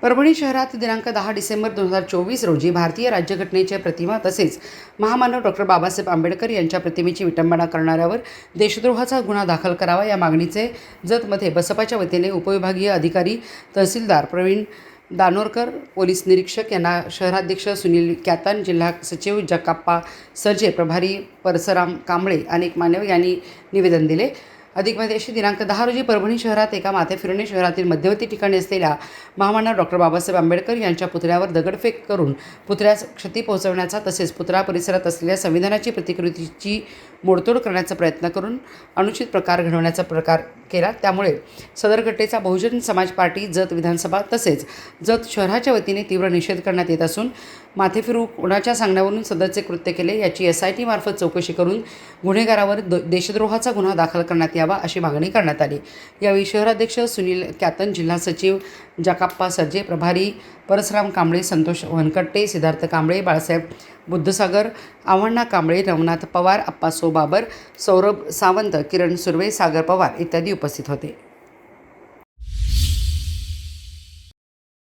परभणी शहरात दिनांक 10 डिसेंबर 2024 रोजी भारतीय राज्यघटनेच्या प्रतिमा तसेच महामानव डॉक्टर बाबासाहेब आंबेडकर यांच्या प्रतिमेची विटंबना करणाऱ्यावर देशद्रोहाचा गुन्हा दाखल करावा या मागणीचे जतमध्ये बसपाच्या वतीने उपविभागीय अधिकारी तहसीलदार प्रवीण दानोरकर, पोलीस निरीक्षक यांना शहराध्यक्ष सुनील कॅतन, जिल्हा सचिव जकाप्पा सर्जे, प्रभारी परसराम कांबळे अनेक मान्यवर यांनी निवेदन दिले। अधिक माहिती अशी दिनांक 10 रोजी परभणी शहरात एका माथेफिरणे शहरातील मध्यवर्ती ठिकाणी असलेल्या महामानव डॉक्टर बाबासाहेब आंबेडकर यांच्या पुतळ्यावर दगडफेक करून पुतळ्यास क्षती पोहोचवण्याचा तसेच पुतळा परिसरात असलेल्या संविधानाची प्रतिकृतीची मोडतोड करण्याचा प्रयत्न करून अनुचित प्रकार घडवण्याचा प्रकार केला। त्यामुळे सदर घटनेचा बहुजन समाज पार्टी जत विधानसभा तसेच जत शहराच्या वतीने तीव्र निषेध करण्यात येत असून माथेफिरू कोणाच्या सांगण्यावरून सदरचे कृत्य केले याची SIT मार्फत चौकशी करून गुन्हेगारावर देशद्रोहाचा गुन्हा दाखल करण्यात यावा अशी मागणी करण्यात आली। यावेळी शहराध्यक्ष सुनील कॅतन, जिल्हा सचिव जकाप्पा सर्जे, प्रभारी परसराम कांबळे, संतोष वनकट्टे, सिद्धार्थ कांबळे, बाळासाहेब बुद्धसागर, आव्हाण्णा कांबळे, नवनाथ पवार, अप्पासो बाबर, सौरभ सावंत, किरण सुर्वे, सागर पवार इत्यादी उपस्थित होते।